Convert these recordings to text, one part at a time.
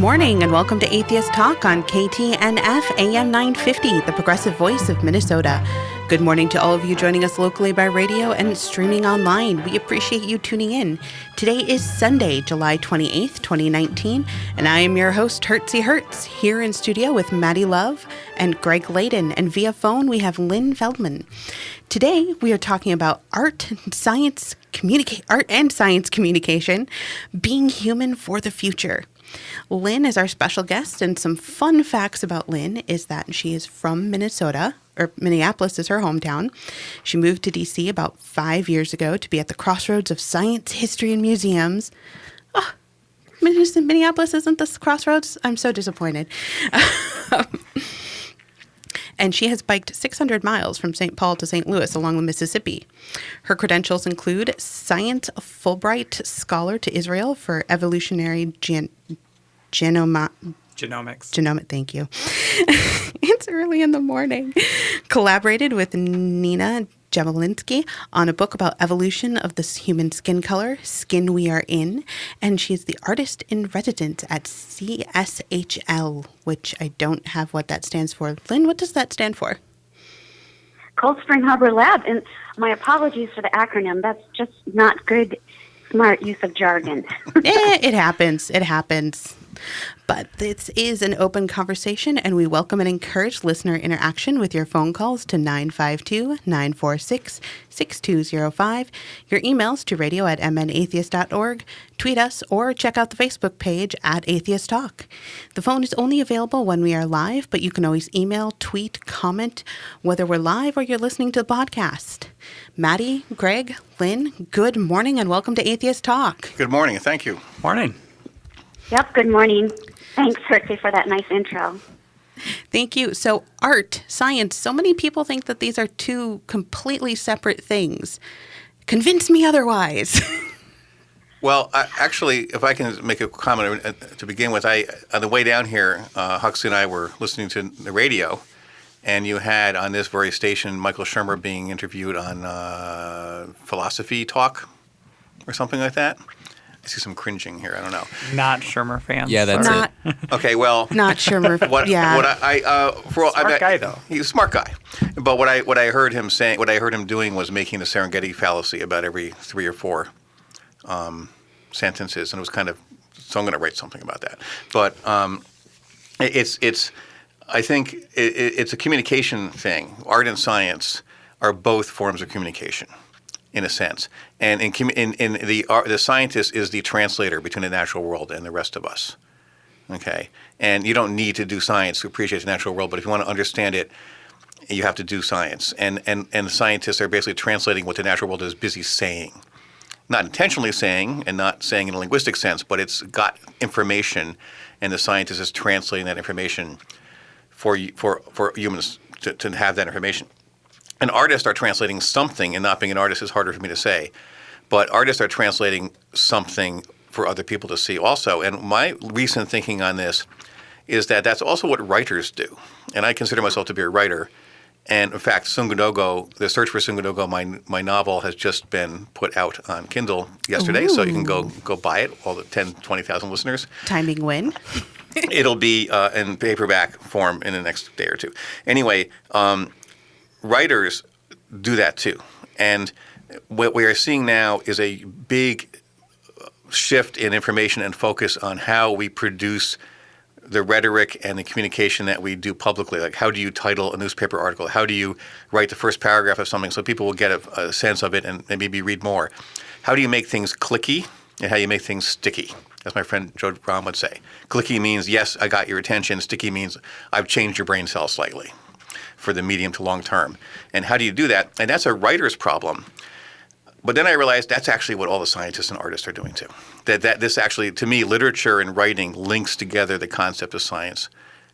morning and welcome to Atheist Talk on KTNF AM 950, the progressive voice of Minnesota. Good morning to all of you joining us locally by radio and streaming online. We appreciate you tuning in. Today is Sunday, July 28th, 2019, and I am your host, Hertzie Hertz, here in studio with Maddie Love and Greg Layden, and via phone we have Lynn Fellman. Today we are talking about art and science communication, being human for the future. Lynn is our special guest, and some fun facts about Lynn is that she is from Minnesota, or Minneapolis is her hometown. She moved to D.C. about 5 years ago to be at the crossroads of science, history, and museums. Oh, Minneapolis isn't this crossroads? I'm so disappointed. And she has biked 600 miles from St. Paul to St. Louis along the Mississippi. Her credentials include Science Fulbright Scholar to Israel for Evolutionary Genomics. Thank you. It's early in the morning. Collaborated with Nina Jabalinsky on a book about evolution of the human skin color, Skin We Are In, and she's the artist in residence at CSHL, which I don't have what that stands for. Lynn, what does that stand for? Cold Spring Harbor Lab, and my apologies for the acronym. That's just not good, smart use of jargon. It happens. It happens. But this is an open conversation, and we welcome and encourage listener interaction with your phone calls to 952-946-6205, your emails to radio@mnatheist.org, tweet us, or check out the Facebook page at Atheist Talk. The phone is only available when we are live, but you can always email, tweet, comment, whether we're live or you're listening to the podcast. Maddie, Greg, Lynn, good morning, and welcome to Atheist Talk. Good morning, and thank you. Morning. Yep, good morning. Thanks, Hertzie, for that nice intro. Thank you. So art, science, so many people think that these are two completely separate things. Convince me otherwise. Well, actually, if I can make a comment to begin with, on the way down here, Huxley and I were listening to the radio, and you had on this very station Michael Shermer being interviewed on philosophy talk or something like that. I see some cringing here. I don't know. Not Shermer fans. Yeah, that's it. Okay, well, not Shermer. Smart guy though. He's a smart guy. But what I heard him doing was making the Serengeti fallacy about every 3 or 4 sentences, and it was kind of. So I'm going to write something about that. But I think it's a communication thing. Art and science are both forms of communication, in a sense. And the scientist is the translator between the natural world and the rest of us. Okay? And you don't need to do science to appreciate the natural world, but if you want to understand it, you have to do science. And scientists are basically translating what the natural world is busy saying. Not intentionally saying, and not saying in a linguistic sense, but it's got information, and the scientist is translating that information for humans to have that information. And artists are translating something, and not being an artist is harder for me to say, but artists are translating something for other people to see also. And my recent thinking on this is that that's also what writers do. And I consider myself to be a writer. And in fact, Sungudogo, The Search for Sungudogo, my novel, has just been put out on Kindle yesterday. Ooh. So you can go buy it, all the 10, 20,000 listeners. Timing when? It'll be in paperback form in the next day or two. Anyway, writers do that too. And what we are seeing now is a big shift in information and focus on how we produce the rhetoric and the communication that we do publicly. Like, how do you title a newspaper article? How do you write the first paragraph of something so people will get a sense of it and maybe read more? How do you make things clicky and how do you make things sticky? As my friend Joe Brown would say. Clicky means, yes, I got your attention. Sticky means I've changed your brain cells slightly for the medium to long term. And how do you do that? And that's a writer's problem. But then I realized that's actually what all the scientists and artists are doing too. That this actually, to me, literature and writing links together the concept of science.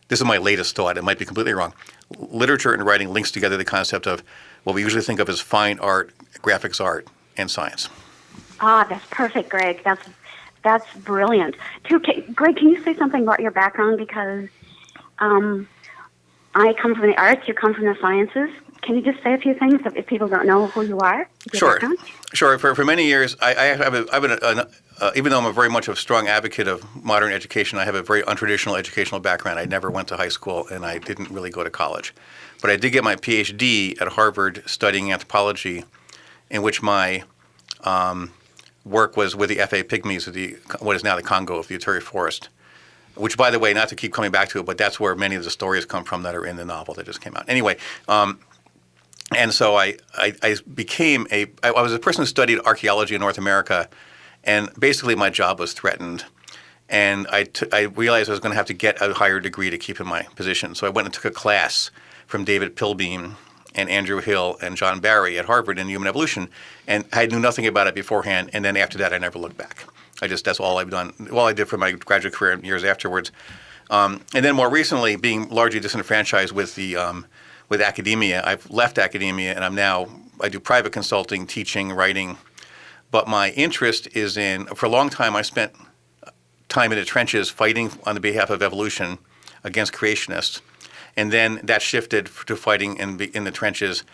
This is my latest thought. It might be completely wrong. Literature and writing links together the concept of what we usually think of as fine art, graphics art, and science. Ah, that's perfect, Greg. That's brilliant. Greg, can you say something about your background? Because I come from the arts, you come from the sciences. can you just say a few things if people don't know who you are? Sure. Sure. For many years, even though I'm very much a strong advocate of modern education, I have a very untraditional educational background. I never went to high school, and I didn't really go to college. But I did get my PhD at Harvard studying anthropology, in which my work was with the FA Pygmies of what is now the Congo of the Ituri Forest, which, by the way, not to keep coming back to it, but that's where many of the stories come from that are in the novel that just came out. Anyway, and so I was a person who studied archaeology in North America, and basically my job was threatened. And I realized I was going to have to get a higher degree to keep in my position. So I went and took a class from David Pilbeam and Andrew Hill and John Barry at Harvard in human evolution, and I knew nothing about it beforehand. And then after that, I never looked back. That's all I've done. All I did for my graduate career and years afterwards. And then more recently, being largely disenfranchised with academia, I've left academia, and I do private consulting, teaching, writing. But my interest is for a long time, I spent time in the trenches fighting on the behalf of evolution against creationists. And then that shifted to fighting in the trenches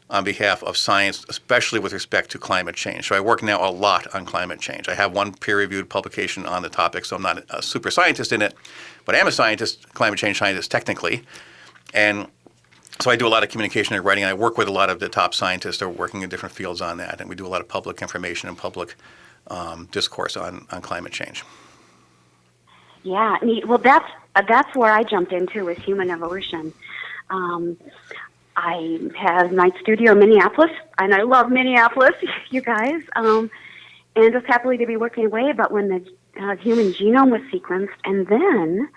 on behalf of science, especially with respect to climate change. So I work now a lot on climate change. I have one peer-reviewed publication on the topic, so I'm not a super scientist in it, but I am a scientist, climate change scientist technically. And so I do a lot of communication and writing. I work with a lot of the top scientists that are working in different fields on that, and we do a lot of public information and public discourse on climate change. Yeah, neat. Well, that's where I jumped into with human evolution. I have my studio in Minneapolis, and I love Minneapolis, you guys, and just happily to be working away. But when the human genome was sequenced, and then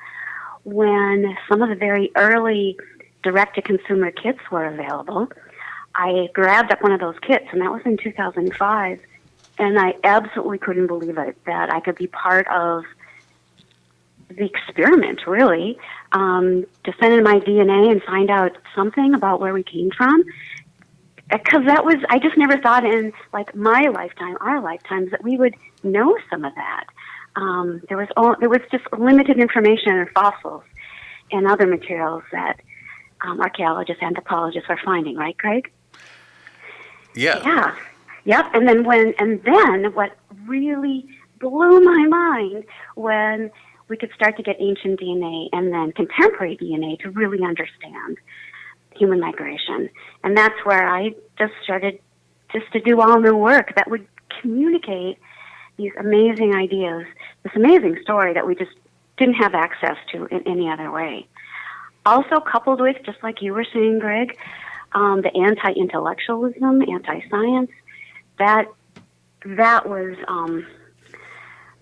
when some of the very early direct-to-consumer kits were available, I grabbed up one of those kits, and that was in 2005, and I absolutely couldn't believe it, that I could be part of the experiment, really, to send in my DNA and find out something about where we came from. Because I just never thought in, like, my lifetime, our lifetimes, that we would know some of that. There was just limited information in fossils and other materials that archaeologists, anthropologists are finding, right, Greg? Yeah. Yeah. Yep. And then what really blew my mind when we could start to get ancient DNA and then contemporary DNA to really understand human migration. And that's where I just started to do all the work that would communicate these amazing ideas, this amazing story that we just didn't have access to in any other way. Also coupled with, just like you were saying, Greg, the anti-intellectualism, anti-science, that was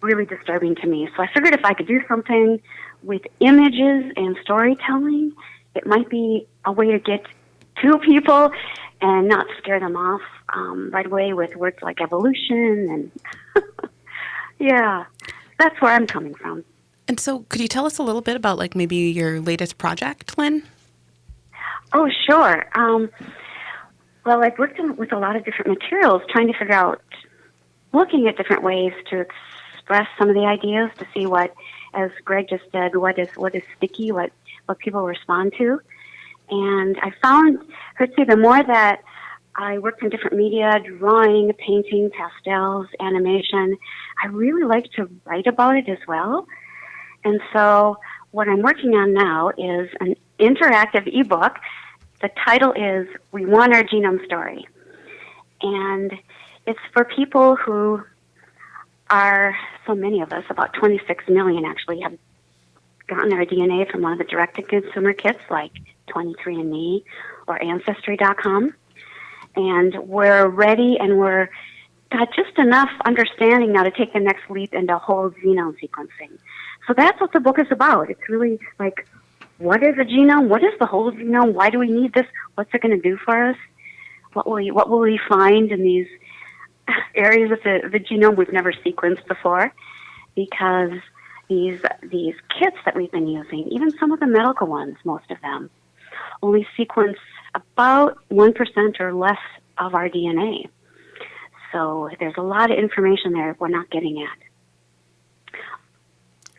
really disturbing to me. So I figured if I could do something with images and storytelling, it might be a way to get to people and not scare them off right away with words like evolution. And yeah, that's where I'm coming from. And so could you tell us a little bit about, like, maybe your latest project, Lynn? Oh, sure. Well, I've worked with a lot of different materials, trying to figure out, looking at different ways to express some of the ideas, to see what, as Greg just said, what is sticky, what people respond to. And I found, the more that I worked in different media, drawing, painting, pastels, animation, I really like to write about it as well. And so what I'm working on now is an interactive ebook. The title is We Want Our Genome Story. And it's for people who are, so many of us, about 26 million actually, have gotten their DNA from one of the direct-to-consumer kits like 23andMe or Ancestry.com. And we're ready, and we're got just enough understanding now to take the next leap into whole genome sequencing. So that's what the book is about. It's really like, what is a genome? What is the whole genome? Why do we need this? What's it going to do for us? What will we find in these areas of the genome we've never sequenced before? Because these kits that we've been using, even some of the medical ones, most of them, only sequence about 1% or less of our DNA. So there's a lot of information there we're not getting at.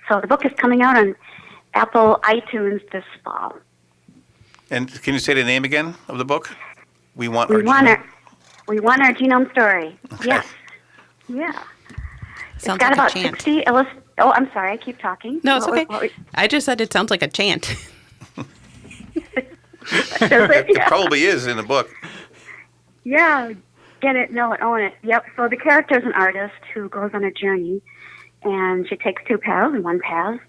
So the book is coming out on Apple iTunes this fall. And can you say the name again of the book? We want our genome? We want our genome story. Okay. Yes. Yeah. Sounds it's got like about a chant. 60 Oh, I'm sorry. I keep talking. No, it's okay. I just said it sounds like a chant. It probably is in the book. Yeah. Get it, know it, own it. Yep. So the character is an artist who goes on a journey, and she takes two paths, and one path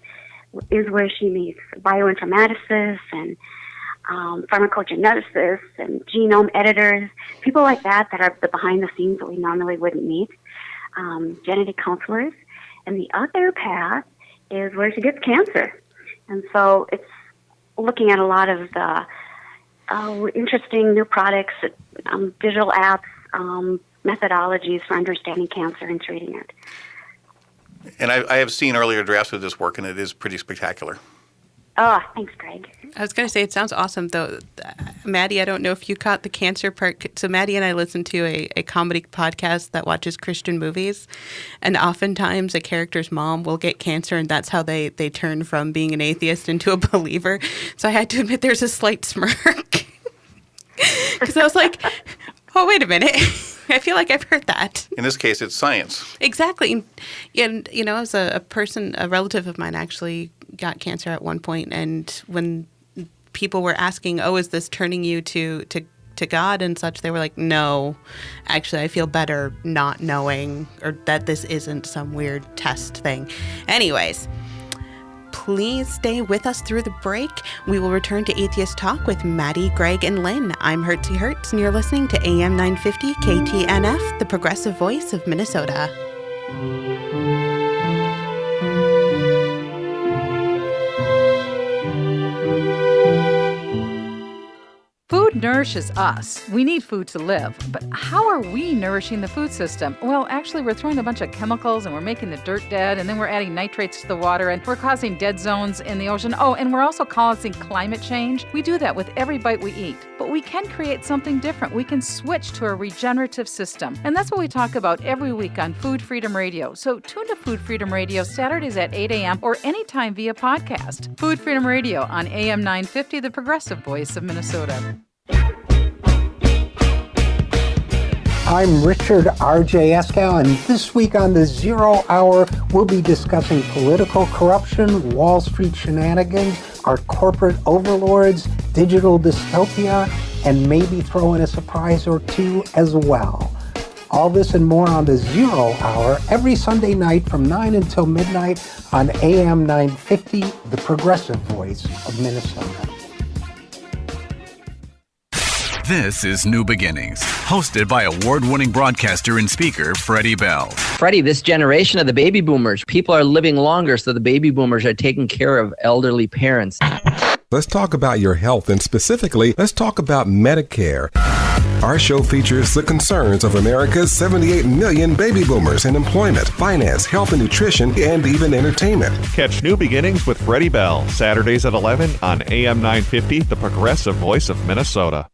is where she meets bioinformaticists and pharmacogeneticists and genome editors, people like that are the behind the scenes that we normally wouldn't meet, genetic counselors. And the other path is where she gets cancer. And so it's looking at a lot of the interesting new products, digital apps, methodologies for understanding cancer and treating it. And I have seen earlier drafts of this work, and it is pretty spectacular. Oh, thanks, Greg. I was going to say, it sounds awesome, though. Maddie, I don't know if you caught the cancer part. So Maddie and I listen to a comedy podcast that watches Christian movies, and oftentimes a character's mom will get cancer, and that's how they turn from being an atheist into a believer. So I had to admit there's a slight smirk. Because I was like, oh, wait a minute. I feel like I've heard that. In this case, it's science. Exactly. And, you know, as a relative of mine actually got cancer at one point, and when people were asking, oh, is this turning you to God and such, they were like, no, actually, I feel better not knowing, or that this isn't some weird test thing. Anyways, please stay with us through the break. We will return to Atheist Talk with Maddie, Greg, and Lynn. I'm Hertzie Hertz, and you're listening to AM 950 KTNF, the progressive voice of Minnesota. Food nourishes us. We need food to live. But how are we nourishing the food system? Well, actually, we're throwing a bunch of chemicals, and we're making the dirt dead, and then we're adding nitrates to the water, and we're causing dead zones in the ocean. Oh, and we're also causing climate change. We do that with every bite we eat. But we can create something different. We can switch to a regenerative system. And that's what we talk about every week on Food Freedom Radio. So tune to Food Freedom Radio Saturdays at 8 a.m. or anytime via podcast. Food Freedom Radio on AM 950, the progressive voice of Minnesota. I'm Richard R.J. Eskow, and this week on the Zero Hour, we'll be discussing political corruption, Wall Street shenanigans, our corporate overlords, digital dystopia, and maybe throw in a surprise or two as well. All this and more on the Zero Hour every Sunday night from 9 until midnight on AM 950, the progressive voice of Minnesota. This is New Beginnings, hosted by award-winning broadcaster and speaker Freddie Bell. Freddie, this generation of the baby boomers, people are living longer, so the baby boomers are taking care of elderly parents. Let's talk about your health, and specifically, let's talk about Medicare. Our show features the concerns of America's 78 million baby boomers in employment, finance, health and nutrition, and even entertainment. Catch New Beginnings with Freddie Bell, Saturdays at 11 on AM 950, the progressive voice of Minnesota.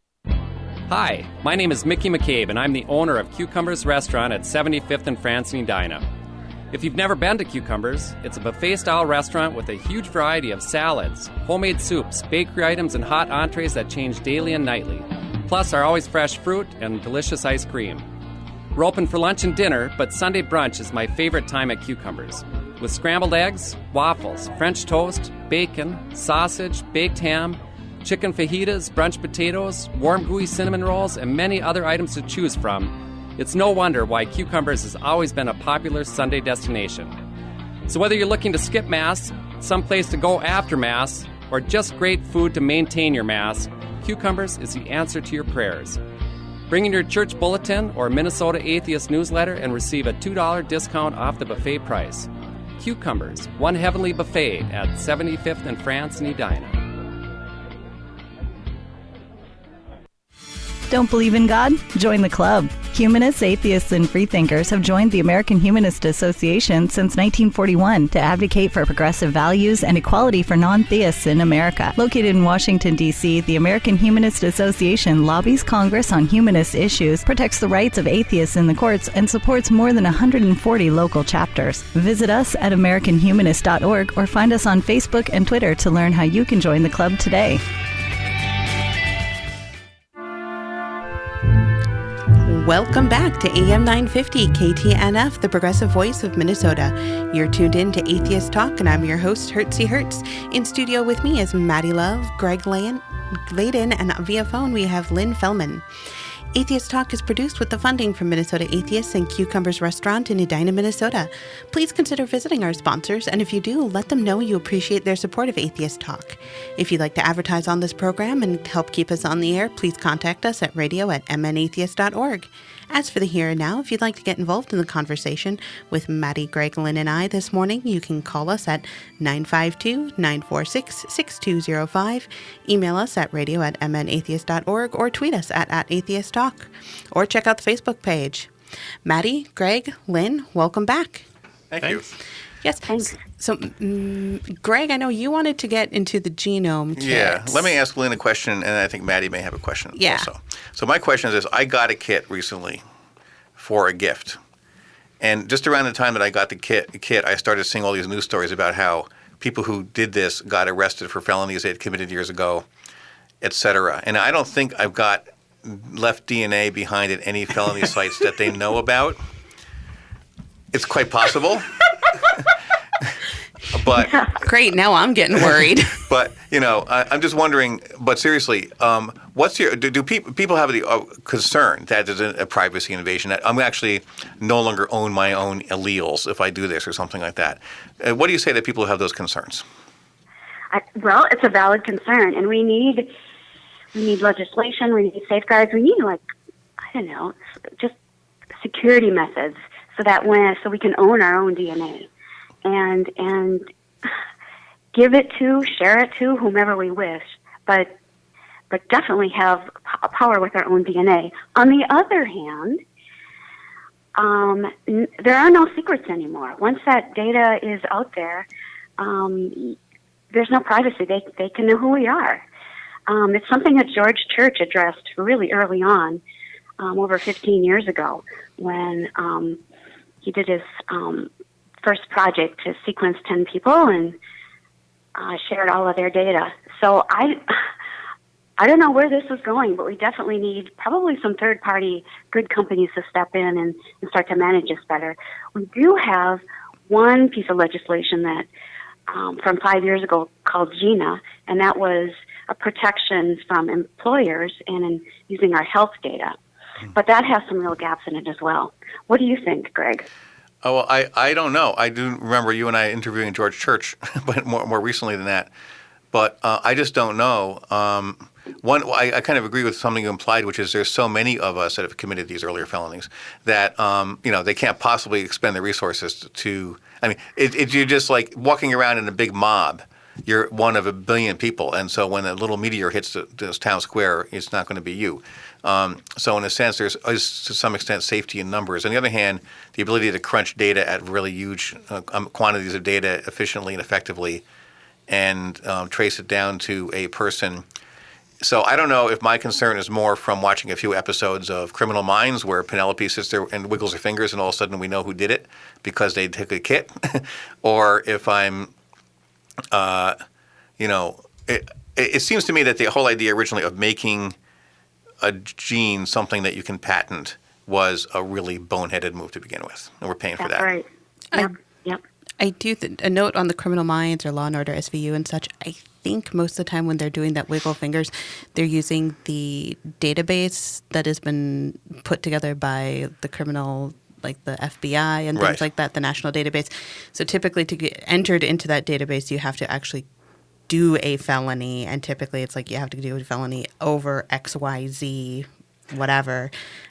Hi, my name is Mickey McCabe, and I'm the owner of Cucumbers Restaurant at 75th and France and Edina. If you've never been to Cucumbers, it's a buffet-style restaurant with a huge variety of salads, homemade soups, bakery items, and hot entrees that change daily and nightly, plus our always fresh fruit and delicious ice cream. We're open for lunch and dinner, but Sunday brunch is my favorite time at Cucumbers. With scrambled eggs, waffles, French toast, bacon, sausage, baked ham, chicken fajitas, brunch potatoes, warm gooey cinnamon rolls, and many other items to choose from, it's no wonder why Cucumbers has always been a popular Sunday destination. So whether you're looking to skip Mass, someplace to go after Mass, or just great food to maintain your Mass, Cucumbers is the answer to your prayers. Bring in your church bulletin or Minnesota Atheist newsletter and receive a $2 discount off the buffet price. Cucumbers, one heavenly buffet at 75th and France in Edina. Don't believe in God? Join the club. Humanists, atheists, and freethinkers have joined the American Humanist Association since 1941 to advocate for progressive values and equality for non-theists in America. Located in Washington, D.C., the American Humanist Association lobbies Congress on humanist issues, protects the rights of atheists in the courts, and supports more than 140 local chapters. Visit us at AmericanHumanist.org or find us on Facebook and Twitter to learn how you can join the club today. Welcome back to AM 950 KTNF, the progressive voice of Minnesota. You're tuned in to Atheist Talk, and I'm your host, Hertzie Hertz. In studio with me is Maddie Love, Greg Layden, and via phone we have Lynn Fellman. Atheist Talk is produced with the funding from Minnesota Atheists and Cucumbers Restaurant in Edina, Minnesota. Please consider visiting our sponsors, and if you do, let them know you appreciate their support of Atheist Talk. If you'd like to advertise on this program and help keep us on the air, please contact us at radio@mnatheist.org. As for the here and now, if you'd like to get involved in the conversation with Maddie, Greg, Lynn, and I this morning, you can call us at 952-946-6205, email us at radio@mnatheist.org, or tweet us at atheisttalk, or check out the Facebook page. Maddie, Greg, Lynn, welcome back. Thank you. Yes. Thanks. So, Greg, I know you wanted to get into the genome kit. Yeah. Let me ask Lynn a question, and I think Maddie may have a question also. So my question is this. I got a kit recently for a gift. And just around the time that I got the kit, I started seeing all these news stories about how people who did this got arrested for felonies they had committed years ago, et cetera. And I don't think I've got left DNA behind at any felony sites that they know about. It's quite possible. But great, now I'm getting worried. But I'm just wondering. But seriously, what's your? Do people have the concern that there's a privacy invasion? That I'm actually no longer own my own alleles if I do this or something like that. What do you say to people who have those concerns? Well, it's a valid concern, and we need legislation. We need safeguards. We need just security methods so we can own our own DNA. And share it to whomever we wish, but definitely have power with our own DNA. On the other hand, there are no secrets anymore. Once that data is out there, there's no privacy. They can know who we are. It's something that George Church addressed really early on, over 15 years ago, when he did his first project to sequence 10 people and shared all of their data. So I don't know where this is going, but we definitely need probably some third-party good companies to step in and start to manage this better. We do have one piece of legislation that from 5 years ago called GINA, and that was a protection from employers and in using our health data. But that has some real gaps in it as well. What do you think, Greg? Oh, well, I don't know. I do remember you and I interviewing George Church, but more recently than that. But I just don't know. I kind of agree with something you implied, which is there's so many of us that have committed these earlier felonies that they can't possibly expend the resources to. I mean, you're just like walking around in a big mob. You're one of a billion people, and so when a little meteor hits this town square, it's not going to be you. So in a sense, there's to some extent safety in numbers. On the other hand, the ability to crunch data at really huge quantities of data efficiently and effectively and trace it down to a person. So I don't know if my concern is more from watching a few episodes of Criminal Minds where Penelope sits there and wiggles her fingers and all of a sudden we know who did it because they took a kit, or if I'm, it seems to me that the whole idea originally of making a gene something that you can patent was a really boneheaded move to begin with, and we're paying for that. Right. Yep. I do a note on the Criminal Minds or Law and Order SVU and such. I think most of the time when they're doing that wiggle fingers, they're using the database that has been put together by the criminal, like the FBI and things like that, the national database. So typically to get entered into that database, you have to actually do a felony, and typically it's like you have to do a felony over XYZ, whatever.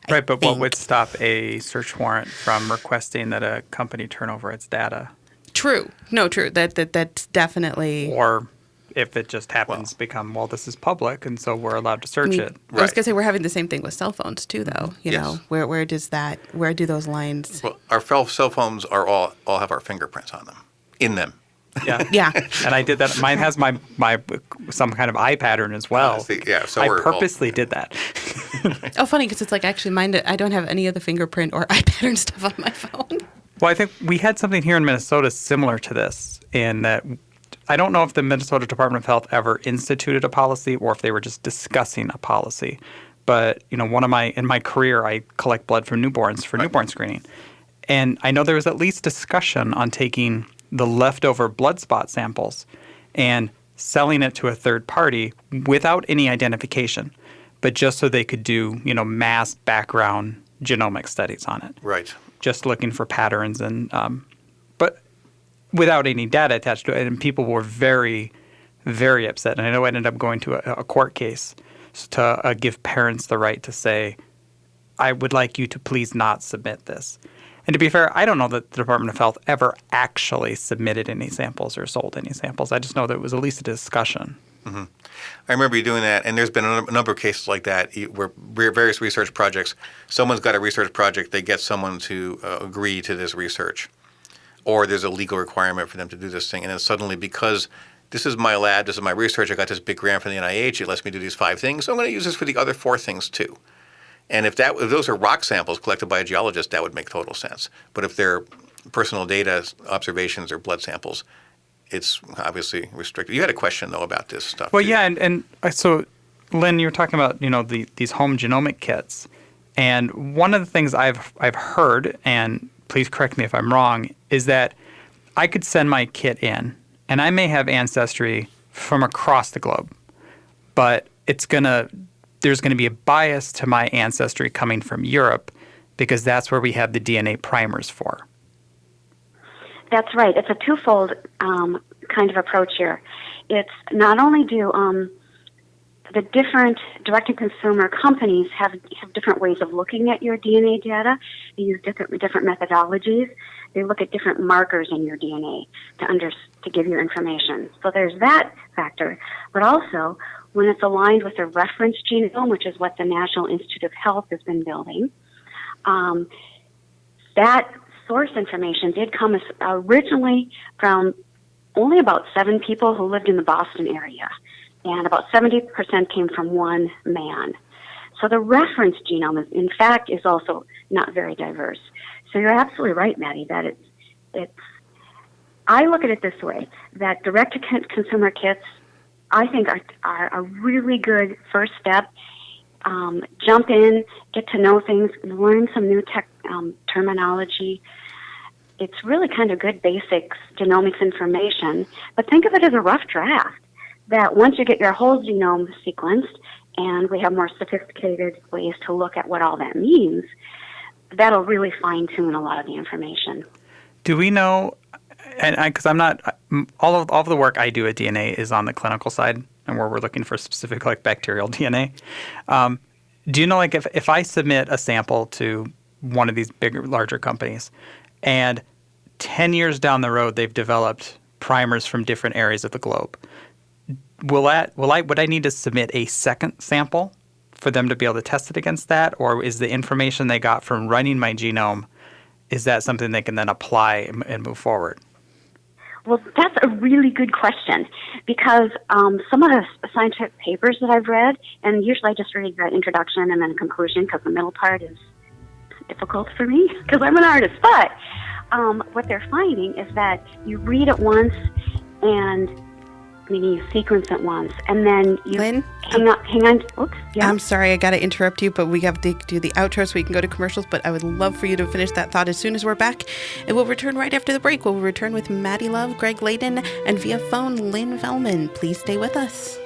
Right, but what would stop a search warrant from requesting that a company turn over its data? True. No, true. That's definitely... Or if it just happens this is public, and so we're allowed to search it. I was going to say we're having the same thing with cell phones too, though. You know, where do those lines... Well, our cell phones are all have our fingerprints on them, in them. Yeah. Yeah. And I did that. Mine has my some kind of eye pattern as well. So I purposely did that. Oh, funny, because it's like actually mine, I don't have any of the fingerprint or eye pattern stuff on my phone. Well, I think we had something here in Minnesota similar to this, in that I don't know if the Minnesota Department of Health ever instituted a policy or if they were just discussing a policy. but in my career, I collect blood from newborns for newborn screening. And I know there was at least discussion on taking the leftover blood spot samples and selling it to a third party without any identification, but just so they could do, mass background genomic studies on it. Right. Just looking for patterns but without any data attached to it. And people were very, very upset. And I know I ended up going to a court case to give parents the right to say, I would like you to please not submit this. And to be fair, I don't know that the Department of Health ever actually submitted any samples or sold any samples. I just know that it was at least a discussion. Mm-hmm. I remember you doing that, and there's been a number of cases like that where various research projects, someone's got a research project, they get someone to agree to this research, or there's a legal requirement for them to do this thing, and then suddenly because this is my lab, this is my research, I got this big grant from the NIH, it lets me do these 5 things, so I'm going to use this for the other 4 things too. And if those are rock samples collected by a geologist, that would make total sense. But if they're personal data, observations, or blood samples, it's obviously restricted. You had a question, though, about this stuff. Well, yeah, and so, Lynn, you were talking about, these home genomic kits. And one of the things I've heard, and please correct me if I'm wrong, is that I could send my kit in, and I may have ancestry from across the globe, but there's going to be a bias to my ancestry coming from Europe because that's where we have the DNA primers for. That's right. It's a twofold kind of approach here. It's not only do the different direct-to-consumer companies have different ways of looking at your DNA data. They use different methodologies. They look at different markers in your DNA to give you information. So there's that factor. But also, when it's aligned with a reference genome, which is what the National Institute of Health has been building, that source information did come originally from only about 7 people who lived in the Boston area, and about 70% came from one man. So the reference genome, in fact, is also not very diverse. So you're absolutely right, Maddie, that it's. I look at it this way, that direct-to-consumer kits, I think, are a really good first step. Jump in, get to know things, learn some new terminology. It's really kind of good basics genomics information, but think of it as a rough draft, that once you get your whole genome sequenced and we have more sophisticated ways to look at what all that means, that'll really fine-tune a lot of the information. Do we know, and because I'm not, all of the work I do at DNA is on the clinical side and where we're looking for specific like bacterial DNA. Do you know, like if I submit a sample to one of these bigger, larger companies and 10 years down the road they've developed primers from different areas of the globe, would I need to submit a second sample for them to be able to test it against that? Or is the information they got from running my genome, is that something they can then apply and move forward? Well, that's a really good question, because some of the scientific papers that I've read, and usually I just read the introduction and then a conclusion because the middle part is difficult for me because I'm an artist, but what they're finding is that you read it once and meaning you sequence it once, and then you Lynn, hang on. Oops, yeah. I'm sorry, I got to interrupt you, but we have to do the outro so we can go to commercials, but I would love for you to finish that thought as soon as we're back. And we'll return right after the break. We'll return with Maddie Love, Greg Layden, and via phone, Lynn Fellman. Please stay with us.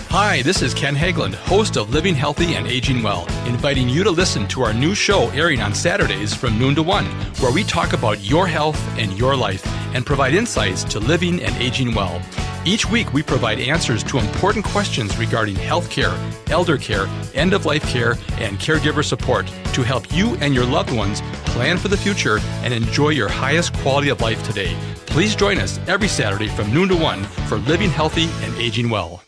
Hi, this is Ken Hageland, host of Living Healthy and Aging Well, inviting you to listen to our new show airing on Saturdays from noon to 1, where we talk about your health and your life and provide insights to living and aging well. Each week, we provide answers to important questions regarding health care, elder care, end-of-life care, and caregiver support to help you and your loved ones plan for the future and enjoy your highest quality of life today. Please join us every Saturday from noon to 1 for Living Healthy and Aging Well.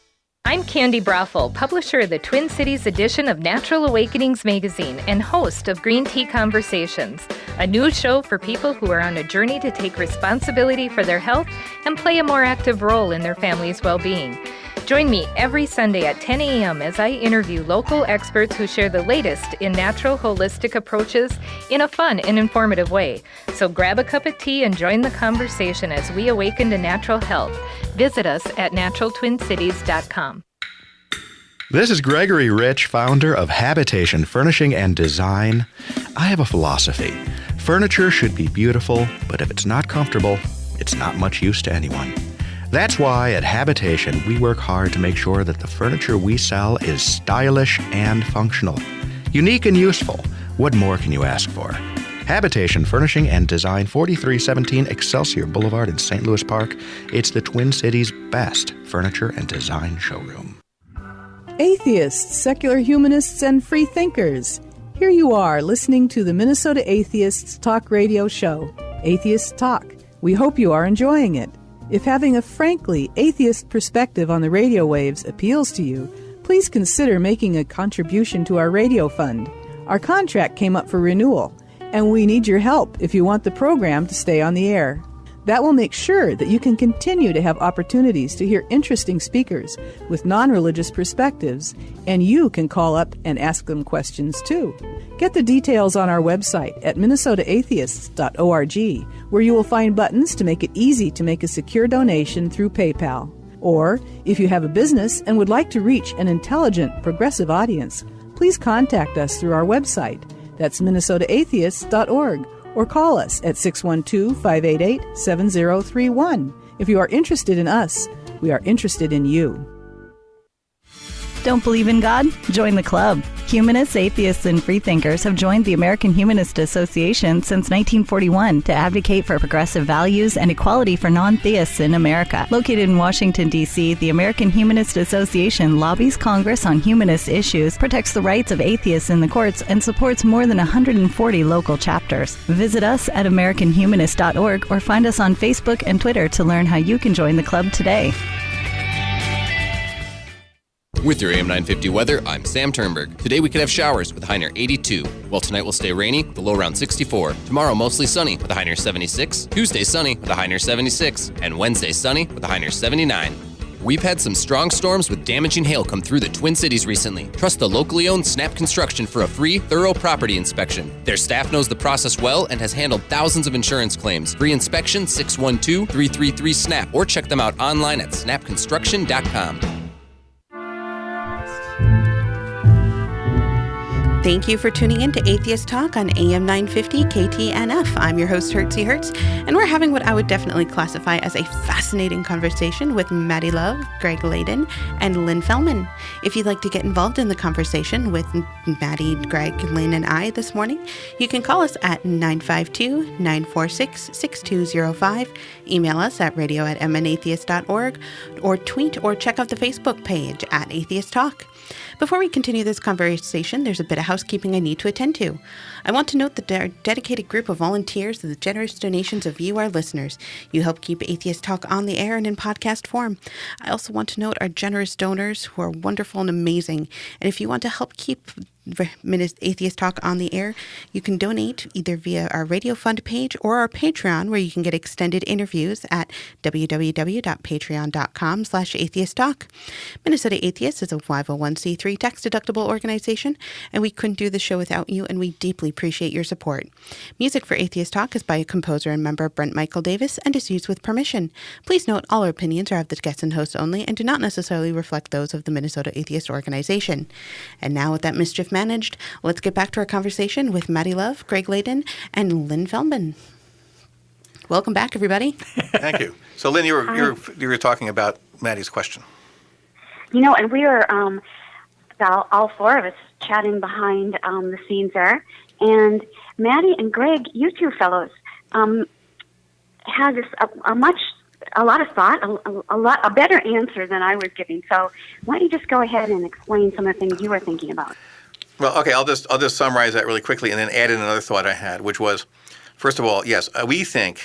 I'm Candy Brothel, publisher of the Twin Cities edition of Natural Awakenings magazine and host of Green Tea Conversations, a new show for people who are on a journey to take responsibility for their health and play a more active role in their family's well-being. Join me every Sunday at 10 a.m. as I interview local experts who share the latest in natural holistic approaches in a fun and informative way. So grab a cup of tea and join the conversation as we awaken to natural health. Visit us at naturaltwincities.com. This is Gregory Rich, founder of Habitation Furnishing and Design. I have a philosophy. Furniture should be beautiful, but if it's not comfortable, it's not much use to anyone. That's why at Habitation, we work hard to make sure that the furniture we sell is stylish and functional. Unique and useful. What more can you ask for? Habitation Furnishing and Design, 4317 Excelsior Boulevard in St. Louis Park. It's the Twin Cities' best furniture and design showroom. Atheists, secular humanists, and free thinkers. Here you are listening to the Minnesota Atheists Talk Radio Show, Atheists Talk. We hope you are enjoying it. If having a frankly atheist perspective on the radio waves appeals to you, please consider making a contribution to our radio fund. Our contract came up for renewal, and we need your help if you want the program to stay on the air. That will make sure that you can continue to have opportunities to hear interesting speakers with non-religious perspectives, and you can call up and ask them questions too. Get the details on our website at minnesotaatheists.org, where you will find buttons to make it easy to make a secure donation through PayPal. Or, if you have a business and would like to reach an intelligent, progressive audience, please contact us through our website. That's minnesotaatheists.org. Or call us at 612-588-7031. If you are interested in us, we are interested in you. Don't believe in God? Join the club. Humanists, atheists, and freethinkers have joined the American Humanist Association since 1941 to advocate for progressive values and equality for non-theists in America. Located in Washington, D.C., the American Humanist Association lobbies Congress on humanist issues, protects the rights of atheists in the courts, and supports more than 140 local chapters. Visit us at AmericanHumanist.org or find us on Facebook and Twitter to learn how you can join the club today. With your AM 950 weather, I'm Sam Turnberg. Today we could have showers with a high near 82. Well, tonight will stay rainy with a low around 64. Tomorrow mostly sunny with a high near 76. Tuesday sunny with a high near 76. And Wednesday sunny with a high near 79. We've had some strong storms with damaging hail come through the Twin Cities recently. Trust the locally owned Snap Construction for a free, thorough property inspection. Their staff knows the process well and has handled thousands of insurance claims. Free inspection 612-333-SNAP or check them out online at snapconstruction.com. Thank you for tuning in to Atheist Talk on AM 950 KTNF. I'm your host, Hertzie Hertz, and we're having what I would definitely classify as a fascinating conversation with Maddie Love, Greg Layden, and Lynn Fellman. If you'd like to get involved in the conversation with Maddie, Greg, Lynn, and I this morning, you can call us at 952-946-6205, email us at radio@mnatheist.org, or tweet or check out the Facebook page at Atheist Talk. Before we continue this conversation, there's a bit of housekeeping I need to attend to. I want to note that our dedicated group of volunteers and the generous donations of you, our listeners. You help keep Atheist Talk on the air and in podcast form. I also want to note our generous donors who are wonderful and amazing. And if you want to help keep Atheist Talk on the air, you can donate either via our Radio Fund page or our Patreon, where you can get extended interviews at www.patreon.com/atheisttalk. Minnesota Atheists is a 501c3 tax-deductible organization, and we couldn't do the show without you, and we deeply appreciate your support. Music for Atheist Talk is by a composer and member Brent Michael Davis and is used with permission. Please note all our opinions are of the guests and hosts only and do not necessarily reflect those of the Minnesota Atheist Organization. And now, with that mischief managed, let's get back to our conversation with Maddie Love, Greg Layden, and Lynn Fellman. Welcome back, everybody. Thank you. So, Lynn, you were talking about Maddie's question. You know, and we were all four of us chatting behind the scenes there, and Maddie and Greg, you two fellows, had a lot of thought, a better answer than I was giving. So, why don't you just go ahead and explain some of the things you were thinking about? Well, okay, I'll just summarize that really quickly and then add in another thought I had, which was, first of all, yes,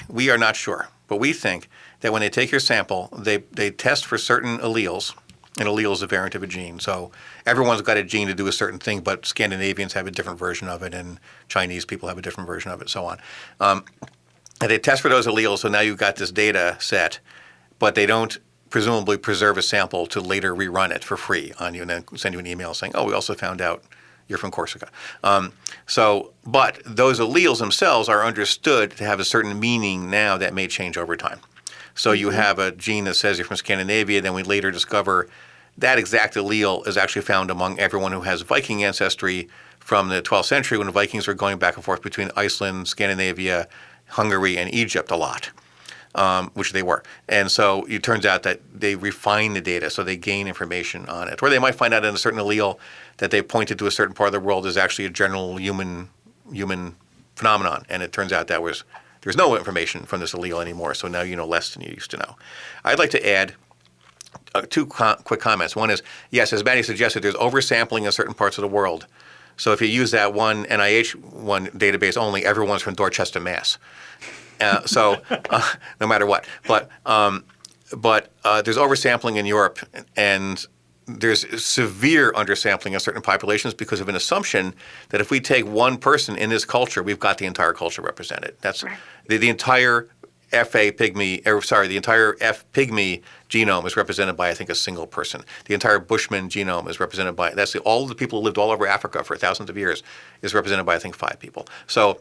we are not sure, but we think that when they take your sample, they test for certain alleles, and allele is a variant of a gene. So everyone's got a gene to do a certain thing, but Scandinavians have a different version of it, and Chinese people have a different version of it, so on. And they test for those alleles, so now you've got this data set, but they don't presumably preserve a sample to later rerun it for free on you and then send you an email saying, oh, we also found out you're from Corsica. But those alleles themselves are understood to have a certain meaning now that may change over time. So you have a gene that says you're from Scandinavia, then we later discover that exact allele is actually found among everyone who has Viking ancestry from the 12th century when the Vikings were going back and forth between Iceland, Scandinavia, Hungary, and Egypt a lot. Which they were. And so it turns out that they refine the data, so they gain information on it. Or they might find out in a certain allele that they pointed to a certain part of the world as actually a general human phenomenon. And it turns out that there's no information from this allele anymore, so now you know less than you used to know. I'd like to add two quick comments. One is, yes, as Maddie suggested, there's oversampling in certain parts of the world. So if you use that one NIH one database only, everyone's from Dorchester, Mass. No matter what, but there's oversampling in Europe, and there's severe undersampling of certain populations because of an assumption that if we take one person in this culture, we've got the entire culture represented. That's right. The entire the entire F pygmy genome is represented by, I think, a single person. The entire Bushman genome is represented by all of the people who lived all over Africa for thousands of years is represented by, I think, 5 people. So.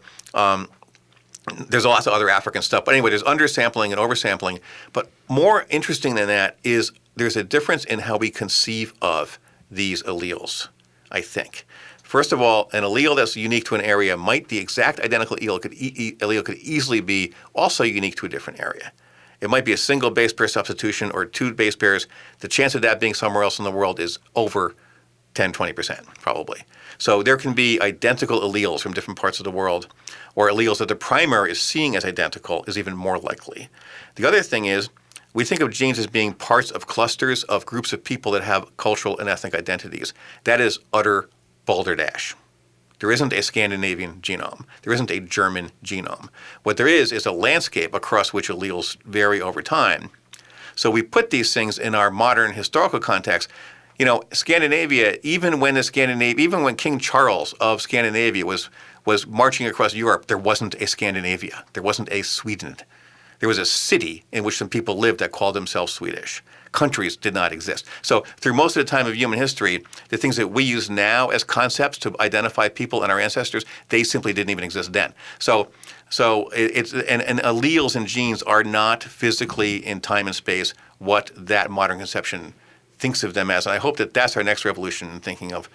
There's lots of other African stuff. But anyway, there's undersampling and oversampling. But more interesting than that is there's a difference in how we conceive of these alleles, I think. First of all, an allele that's unique to an area the exact identical allele could easily be also unique to a different area. It might be a single base pair substitution or 2 base pairs. The chance of that being somewhere else in the world is over 10, 20% probably. So there can be identical alleles from different parts of the world, or alleles that the primary is seeing as identical is even more likely. The other thing is we think of genes as being parts of clusters of groups of people that have cultural and ethnic identities. That is utter balderdash. There isn't a Scandinavian genome. There isn't a German genome. What there is a landscape across which alleles vary over time. So we put these things in our modern historical context. You know, Scandinavia, even when King Charles of Scandinavia was marching across Europe, there wasn't a Scandinavia. There wasn't a Sweden. There was a city in which some people lived that called themselves Swedish. Countries did not exist. So through most of the time of human history, the things that we use now as concepts to identify people and our ancestors, they simply didn't even exist then. So it's alleles and genes are not physically in time and space what that modern conception thinks of them as. And I hope that that's our next revolution in thinking of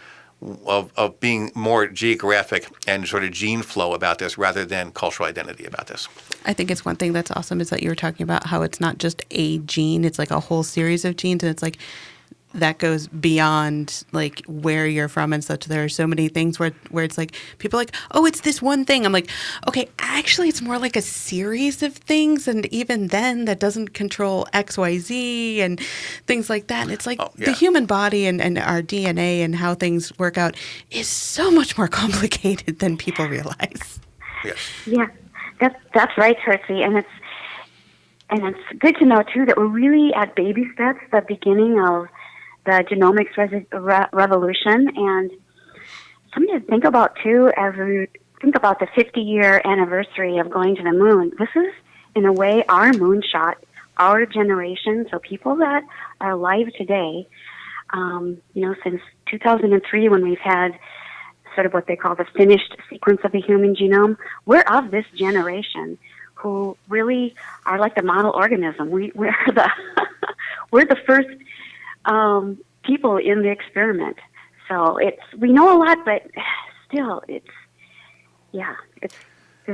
being more geographic and sort of gene flow about this rather than cultural identity about this. I think it's one thing that's awesome is that you were talking about how it's not just a gene, it's like a whole series of genes, and it's like that goes beyond like where you're from and such. There are so many things where it's like people are like, oh, it's this one thing. I'm like, okay, actually it's more like a series of things, and even then that doesn't control X, Y, Z and things like that. And it's like the human body and our DNA and how things work out is so much more complicated than people realize. Yes. Yeah, that's right, Hercy, and it's good to know too that we're really at baby steps, the beginning of the genomics revolution, and something to think about too as we think about the 50-year anniversary of going to the moon. This is, in a way, our moonshot, our generation, so people that are alive today, since 2003 when we've had sort of what they call the finished sequence of the human genome, we're of this generation who really are like the model organism. We're the first people in the experiment. So we know a lot, but still there's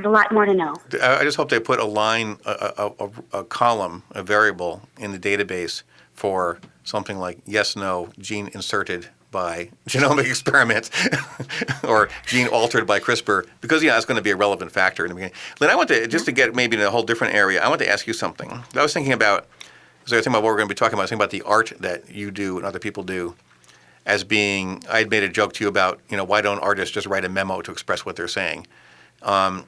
a lot more to know. I just hope they put a line, a column, a variable in the database for something like yes, no, gene inserted by genomic experiment or gene altered by CRISPR, because that's going to be a relevant factor in the beginning. Lynn, I want to, just to get maybe in a whole different area, I want to ask you something. I was thinking about, because I was thinking about what we're going to be talking about, I was thinking about the art that you do and other people do as being, I had made a joke to you about, why don't artists just write a memo to express what they're saying? And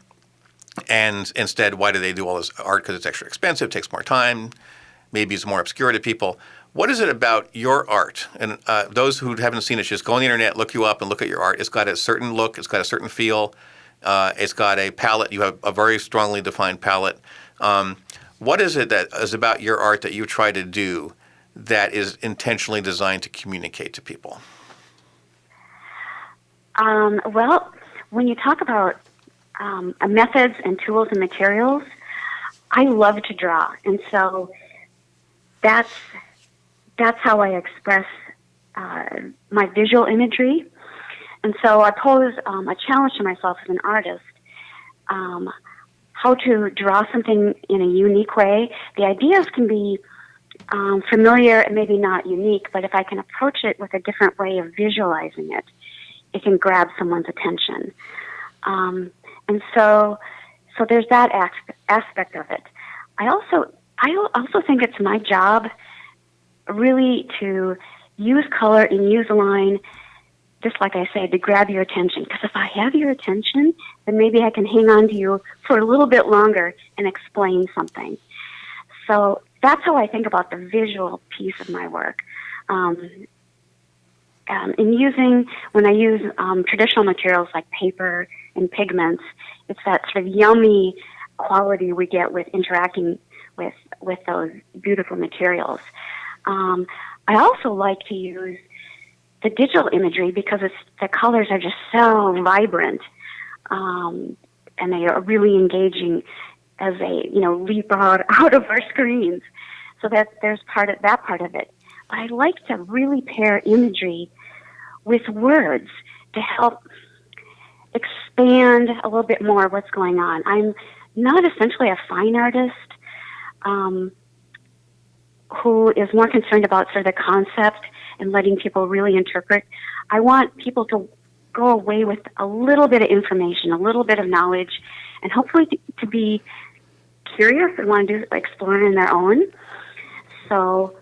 instead, why do they do all this art? Because it's extra expensive, takes more time, maybe it's more obscure to people. What is it about your art? And those who haven't seen it, just go on the internet, look you up, and look at your art. It's got a certain look. It's got a certain feel. It's got a palette. You have a very strongly defined palette. What is it that is about your art that you try to do that is intentionally designed to communicate to people? Well, when you talk about methods and tools and materials, I love to draw, and so that's how I express my visual imagery. And so I pose a challenge to myself as an artist, how to draw something in a unique way. The ideas can be familiar and maybe not unique, but if I can approach it with a different way of visualizing it, it can grab someone's attention. And so there's that aspect of it. I also think it's my job really to use color and use line, just like I say, to grab your attention. Because if I have your attention, then maybe I can hang on to you for a little bit longer and explain something. So that's how I think about the visual piece of my work. When I use traditional materials like paper and pigments, it's that sort of yummy quality we get with interacting with those beautiful materials. I also like to use the digital imagery because the colors are just so vibrant, and they are really engaging as they leap out of our screens. So that there's that part of it. But I like to really pair imagery with words to help expand a little bit more what's going on. I'm not essentially a fine artist who is more concerned about sort of the concept and letting people really interpret. I want people to go away with a little bit of information, a little bit of knowledge, and hopefully to be curious and want to explore on their own. So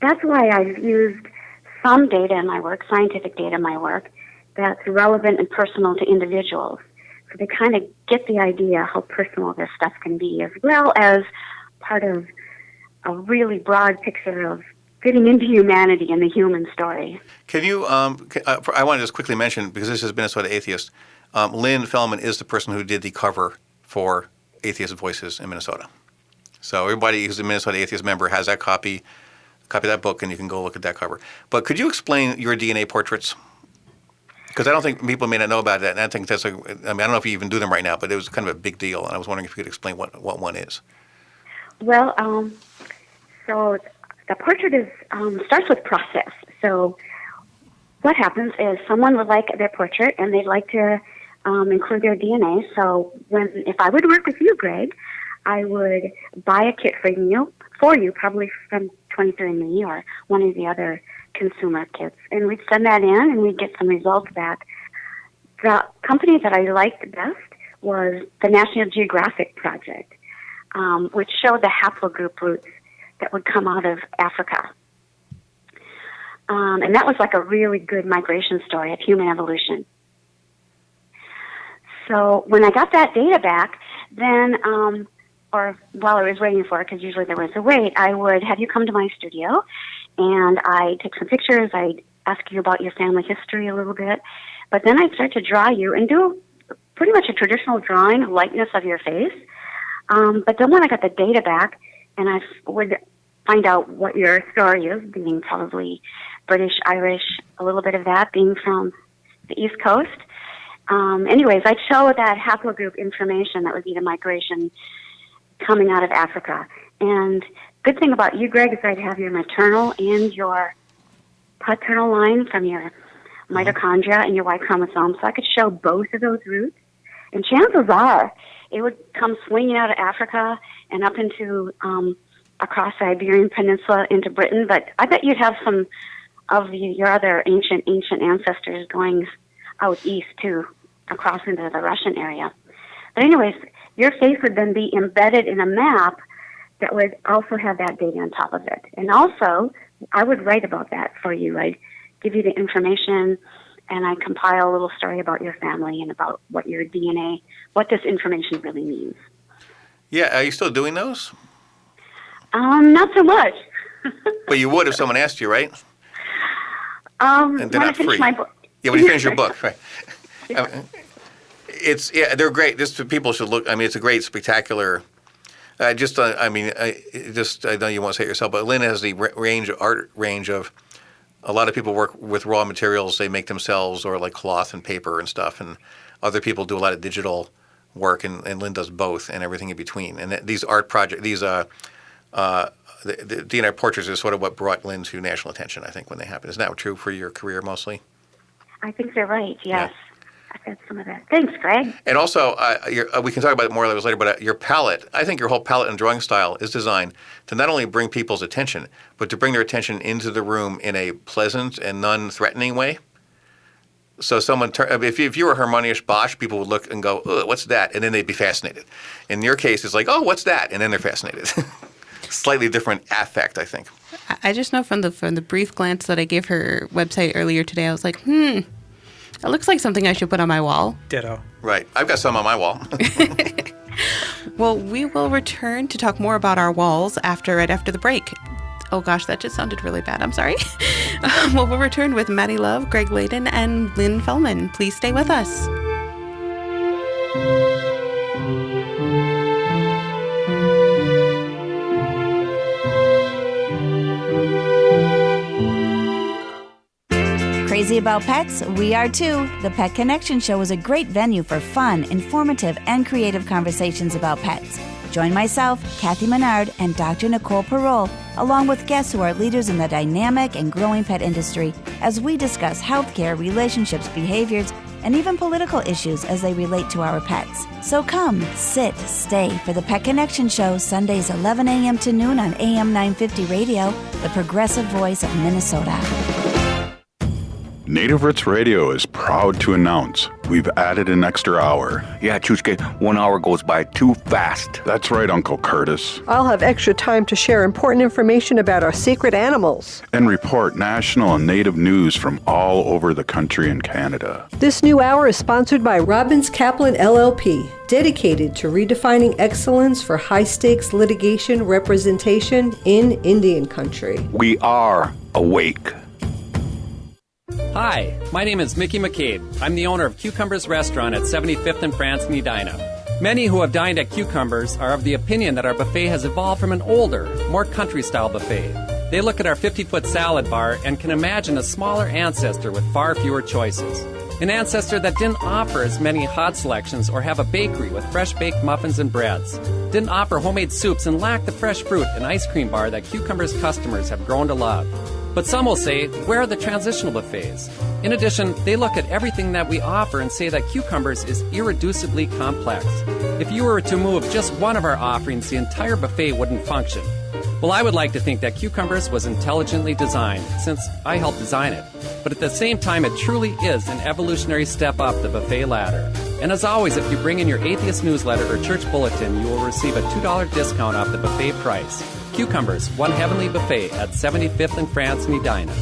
that's why I've used some data in my work, scientific data in my work, that's relevant and personal to individuals. So they kind of get the idea how personal this stuff can be, as well as part of a really broad picture of fitting into humanity and the human story. Can you, I want to just quickly mention, because this is Minnesota Atheist, Lynn Fellman is the person who did the cover for Atheist Voices in Minnesota. So everybody who's a Minnesota Atheist member has that copy of that book, and you can go look at that cover. But could you explain your DNA portraits? Because I don't think people may not know about that, and I think that's I don't know if you even do them right now, but it was kind of a big deal, and I was wondering if you could explain what one is. Well, so the portrait is starts with process. So what happens is someone would like their portrait, and they'd like to include their DNA. So if I would work with you, Greg, I would buy a kit for you, probably from 23andMe or one of the other consumer kits, and we'd send that in, and we'd get some results back. The company that I liked best was the National Geographic Project, which showed the haplogroup roots that would come out of Africa. And that was like a really good migration story of human evolution. So when I got that data back, then, or while I was waiting for it, because usually there was a wait, I would have you come to my studio, and I'd take some pictures, I'd ask you about your family history a little bit, but then I'd start to draw you and do pretty much a traditional drawing, likeness of your face. But then when I got the data back, and I would find out what your story is, being probably British, Irish, a little bit of that, being from the East Coast. Anyways, I'd show that haplogroup information that would be the migration coming out of Africa. And good thing about you, Greg, is I'd have your maternal and your paternal line from your mitochondria and your Y chromosome, so I could show both of those roots. And chances are it would come swinging out of Africa and up into across the Iberian Peninsula into Britain. But I bet you'd have some of your other ancient ancestors going out east too, across into the Russian area. But anyways, your face would then be embedded in a map that would also have that data on top of it. And also, I would write about that for you. I'd give you the information, and I'd compile a little story about your family and about what your DNA, what this information really means. Yeah, are you still doing those? Not so much. But you would if someone asked you, right? And they're not free. My book. Yeah, when you finish your book, right? They're great. People should look. I mean, it's a great, spectacular. I know you won't say it yourself, but Lynn has the art range of. A lot of people work with raw materials they make themselves, or like cloth and paper and stuff, and other people do a lot of digital work, and Lynn does both and everything in between. And these art projects, the D&I portraits is sort of what brought Lynn to national attention, I think, when they happened. Isn't that true for your career mostly? I think you're right, yes. Yeah. I've had some of that. Thanks, Greg. And also, we can talk about it more later, but your palette, I think your whole palette and drawing style is designed to not only bring people's attention, but to bring their attention into the room in a pleasant and non-threatening way. So if you were Harmonious Bosch, people would look and go, "Ugh, what's that?" And then they'd be fascinated. In your case, it's like, "Oh, what's that?" And then they're fascinated. Slightly different affect, I think. I just know from the brief glance that I gave her website earlier today, I was like, it looks like something I should put on my wall. Ditto. Right. I've got some on my wall. Well, we will return to talk more about our walls after the break. Oh gosh, that just sounded really bad. I'm sorry. We'll return with Maddie Love, Greg Layden, and Lynn Fellman. Please stay with us. Crazy about pets? We are too. The Pet Connection Show is a great venue for fun, informative, and creative conversations about pets. Join myself, Kathy Menard, and Dr. Nicole Parole, along with guests who are leaders in the dynamic and growing pet industry, as we discuss healthcare, relationships, behaviors, and even political issues as they relate to our pets. So come, sit, stay for the Pet Connection Show, Sundays 11 a.m. to noon on AM 950 Radio, the progressive voice of Minnesota. Native Roots Radio is proud to announce we've added an extra hour. Yeah, Chushke, 1 hour goes by too fast. That's right, Uncle Curtis. I'll have extra time to share important information about our secret animals. And report national and native news from all over the country and Canada. This new hour is sponsored by Robbins Kaplan LLP, dedicated to redefining excellence for high-stakes litigation representation in Indian country. We are awake. Hi, my name is Mickey McCabe. I'm the owner of Cucumbers Restaurant at 75th and France in Edina. Many who have dined at Cucumbers are of the opinion that our buffet has evolved from an older, more country-style buffet. They look at our 50-foot salad bar and can imagine a smaller ancestor with far fewer choices. An ancestor that didn't offer as many hot selections or have a bakery with fresh-baked muffins and breads. Didn't offer homemade soups and lacked the fresh fruit and ice cream bar that Cucumbers customers have grown to love. But some will say, where are the transitional buffets? In addition, they look at everything that we offer and say that Cucumbers is irreducibly complex. If you were to move just one of our offerings, the entire buffet wouldn't function. Well, I would like to think that Cucumbers was intelligently designed, since I helped design it. But at the same time, it truly is an evolutionary step up the buffet ladder. And as always, if you bring in your Atheist newsletter or church bulletin, you will receive a $2 discount off the buffet price. Cucumbers, one heavenly buffet at 75th and France in Edina.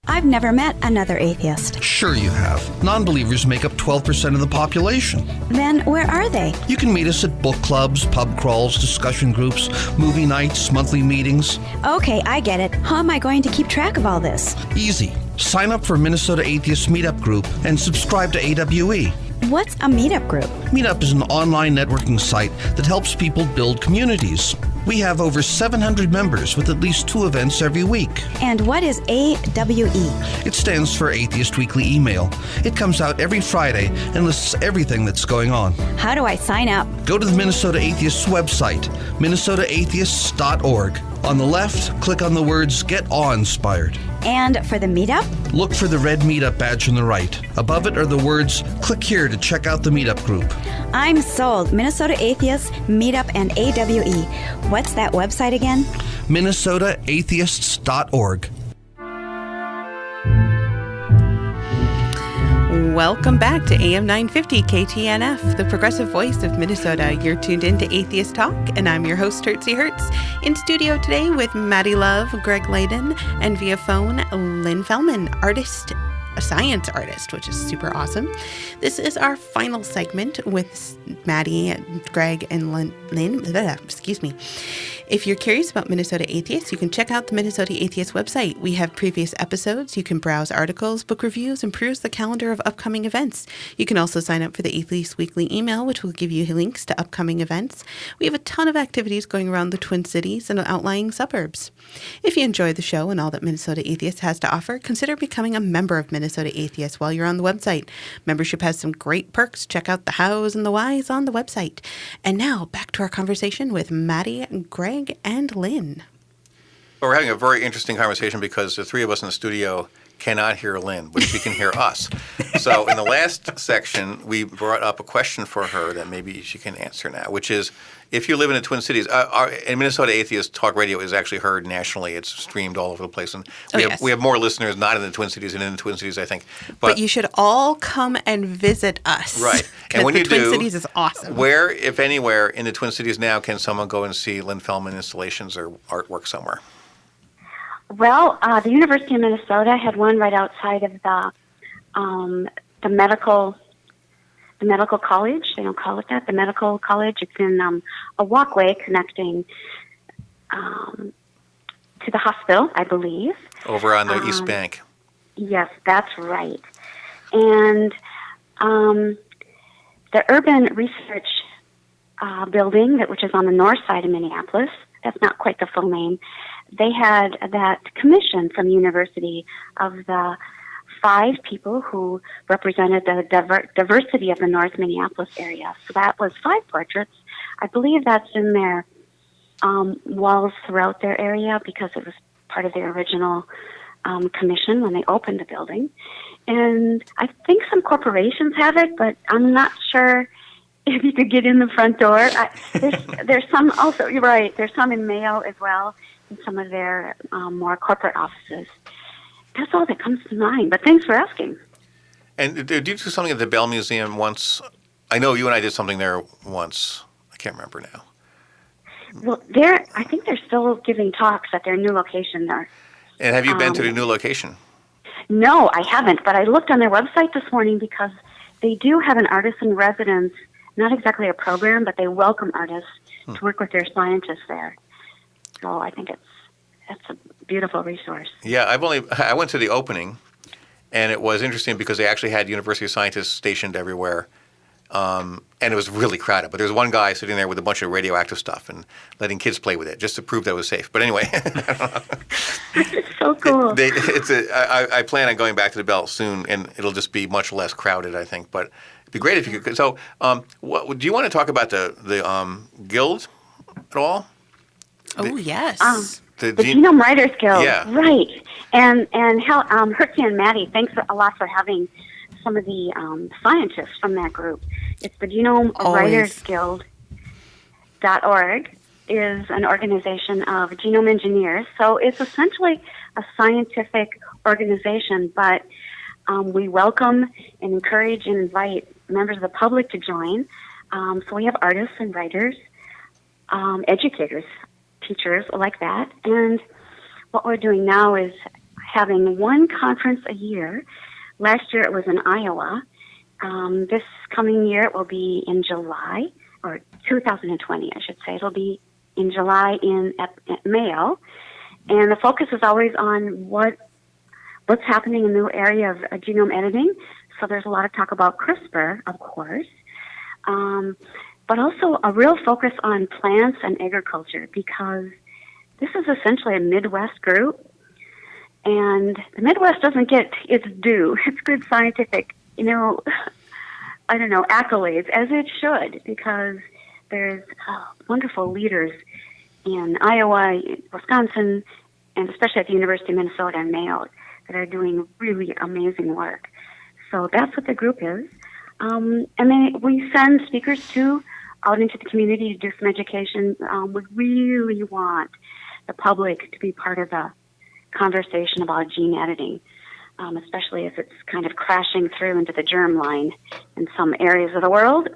I've never met another atheist. Sure you have. Non-believers make up 12% of the population. Then where are they? You can meet us at book clubs, pub crawls, discussion groups, movie nights, monthly meetings. Okay, I get it. How am I going to keep track of all this? Easy. Sign up for Minnesota Atheist Meetup Group and subscribe to AWE. What's a meetup group? Meetup is an online networking site that helps people build communities. We have over 700 members with at least 2 events every week. And what is AWE? It stands for Atheist Weekly Email. It comes out every Friday and lists everything that's going on. How do I sign up? Go to the Minnesota Atheists website, minnesotaatheists.org. On the left, click on the words Get Awe-Inspired. And for the meetup? Look for the red meetup badge on the right. Above it are the words, click here to check out the meetup group. I'm sold. Minnesota Atheists, Meetup, and AWE. What's that website again? minnesotaatheists.org. Welcome back to AM 950 KTNF, the progressive voice of Minnesota. You're tuned in to Atheist Talk, and I'm your host, Hertzie Hertz. In studio today with Maddie Love, Greg Layden, and via phone, Lynn Fellman, a science artist, which is super awesome. This is our final segment with Maddie, Greg, and Lynn. Excuse me. If you're curious about Minnesota Atheists, you can check out the Minnesota Atheist website. We have previous episodes. You can browse articles, book reviews, and peruse the calendar of upcoming events. You can also sign up for the Atheist Weekly email, which will give you links to upcoming events. We have a ton of activities going around the Twin Cities and outlying suburbs. If you enjoy the show and all that Minnesota Atheist has to offer, consider becoming a member of Minnesota Atheist while you're on the website. Membership has some great perks. Check out the hows and the whys on the website. And now, back to our conversation with Maddie, Greg, and Lynn. Well, we're having a very interesting conversation because the three of us in the studio cannot hear Lynn, but she can hear us. So in the last section, we brought up a question for her that maybe she can answer now, which is, if you live in the Twin Cities, and Minnesota Atheist Talk Radio is actually heard nationally. It's streamed all over the place. And we have more listeners not in the Twin Cities than in the Twin Cities, I think. But you should all come and visit us. Right. And when the you Twin do, Cities is awesome. Where, if anywhere, in the Twin Cities now can someone go and see Lynn Fellman installations or artwork somewhere? Well, the University of Minnesota had one right outside of the medical college. They don't call it that. The medical college. It's in a walkway connecting to the hospital, I believe. Over on the East Bank. Yes, that's right. And the Urban Research Building, which is on the north side of Minneapolis, that's not quite the full name. They had that commission from the university of the 5 people who represented the diversity of the North Minneapolis area. So that was 5 portraits. I believe that's in their walls throughout their area because it was part of their original commission when they opened the building. And I think some corporations have it, but I'm not sure if you could get in the front door. There's some also, you're right, there's some in Mayo as well, in some of their more corporate offices. That's all that comes to mind, but thanks for asking. And did you do something at the Bell Museum once? I know you and I did something there once. I can't remember now. Well, I think they're still giving talks at their new location there. And have you been to the new location? No, I haven't, but I looked on their website this morning because they do have an artist in residence, not exactly a program, but they welcome artists to work with their scientists there. So I think that's a beautiful resource. Yeah, I went to the opening, and it was interesting because they actually had university scientists stationed everywhere, and it was really crowded. But there was one guy sitting there with a bunch of radioactive stuff and letting kids play with it just to prove that it was safe. But anyway, it's so cool. I plan on going back to the Bell soon, and it'll just be much less crowded, I think. But it'd be great if you could. So, do you want to talk about the guild at all? Oh, yes. The Genome Writers Guild. Yeah. Right. And Herky and Maddie, thanks a lot for having some of the scientists from that group. It's the Genome Writers Guild.org is an organization of genome engineers. So it's essentially a scientific organization, but we welcome and encourage and invite members of the public to join. So we have artists and writers, educators, teachers like that. And what we're doing now is having one conference a year. Last year it was in Iowa. This coming year it will be in July, or 2020, I should say. It'll be in July at Mayo. And the focus is always on what's happening in the area of genome editing. So there's a lot of talk about CRISPR, of course. But also a real focus on plants and agriculture, because this is essentially a Midwest group, and the Midwest doesn't get its due. It's good scientific, accolades, as it should, because there's wonderful leaders in Iowa, Wisconsin, and especially at the University of Minnesota and Mayo that are doing really amazing work. So that's what the group is. And then we send speakers out into the community to do some education. We really want the public to be part of the conversation about gene editing, especially if it's kind of crashing through into the germline in some areas of the world.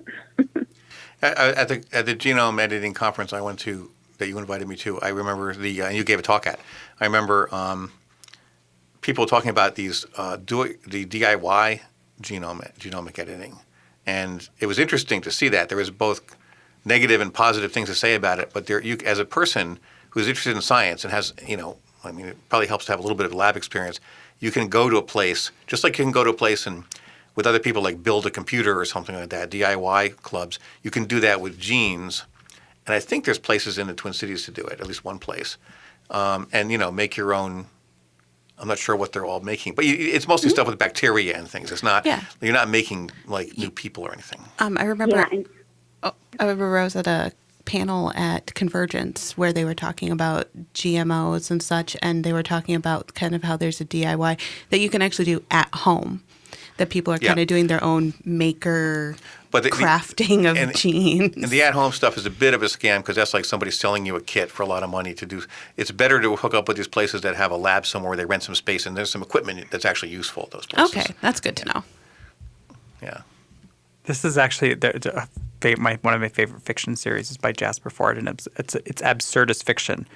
At the genome editing conference I went to that you invited me to, I remember you gave a talk at. I remember people talking about the DIY genomic editing. And it was interesting to see that. There was both negative and positive things to say about it, but you, as a person who's interested in science and has, it probably helps to have a little bit of lab experience. You can go to a place, just like you can go to a place and with other people, like build a computer or something like that, DIY clubs. You can do that with genes, and I think there's places in the Twin Cities to do it, at least one place, and make your own. I'm not sure what they're all making, but it's mostly stuff with bacteria and things. It's not. Yeah. You're not making like new people or anything. I remember. I remember I was at a panel at Convergence where they were talking about GMOs and such, and they were talking about kind of how there's a DIY that you can actually do at home. That people are kind of doing their own maker crafting of genes. And the at-home stuff is a bit of a scam because that's like somebody selling you a kit for a lot of money to do. It's better to hook up with these places that have a lab somewhere where they rent some space and there's some equipment that's actually useful at those places. Okay, that's good to know. Yeah. This is actually one of my favorite fiction series is by Jasper Fforde, and it's absurdist fiction.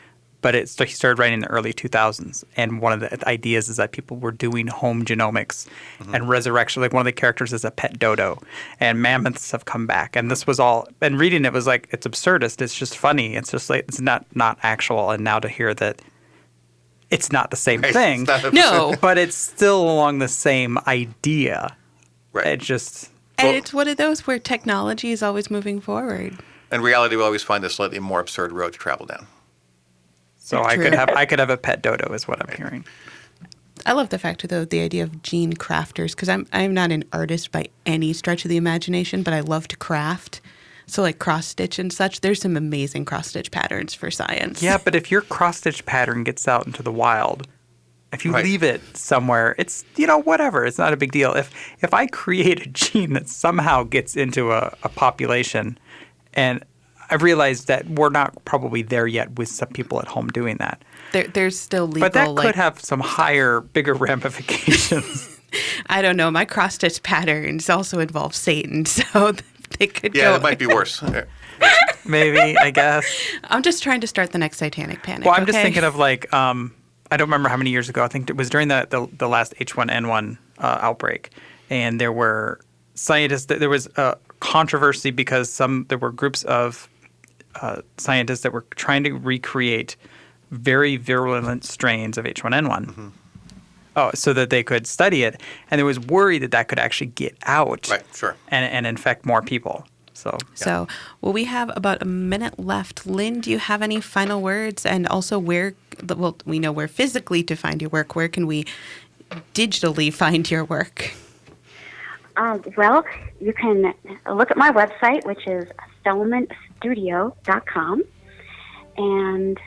But he started writing in the early 2000s, and one of the ideas is that people were doing home genomics and resurrection. Like one of the characters is a pet dodo, and mammoths have come back. And this was all – and reading it was like it's absurdist. It's just funny. It's just like it's not actual. And now to hear that it's not the same thing. No. But it's still along the same idea. Right. It just – And it's one of those where technology is always moving forward. And reality will always find a slightly more absurd road to travel down. So I could have a pet dodo is what I'm hearing. I love the fact, though, the idea of gene crafters, because I'm not an artist by any stretch of the imagination, but I love to craft. So like cross-stitch and such, there's some amazing cross-stitch patterns for science. Yeah, but if your cross-stitch pattern gets out into the wild, if you leave it somewhere, it's, whatever. It's not a big deal. If I create a gene that somehow gets into a population and I've realized that we're not probably there yet with some people at home doing that. There's still legal. But that could have some bigger ramifications. I don't know. My cross-stitch patterns also involve Satan, so they could go. Yeah, it might be worse. Maybe, I guess. I'm just trying to start the next satanic panic. Well, I'm just thinking of I don't remember how many years ago. I think it was during the last H1N1 outbreak, and there were scientists. There was a controversy because there were groups of scientists that were trying to recreate very virulent strains of H1N1 so that they could study it. And there was worry that could actually get out and infect more people. So, we have about a minute left. Lynn, do you have any final words? And also we know where physically to find your work. Where can we digitally find your work? Well, you can look at my website, which is FellmanStudio.com, and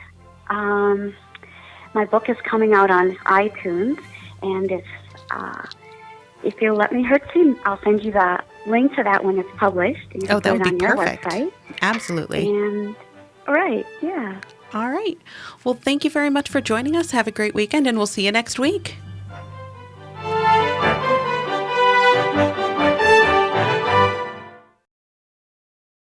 my book is coming out on iTunes. And if you'll let me, I'll send you the link to that when it's published. And you can that would put it be on perfect. Your website. Absolutely. And right, yeah. All right. Well, thank you very much for joining us. Have a great weekend, and we'll see you next week.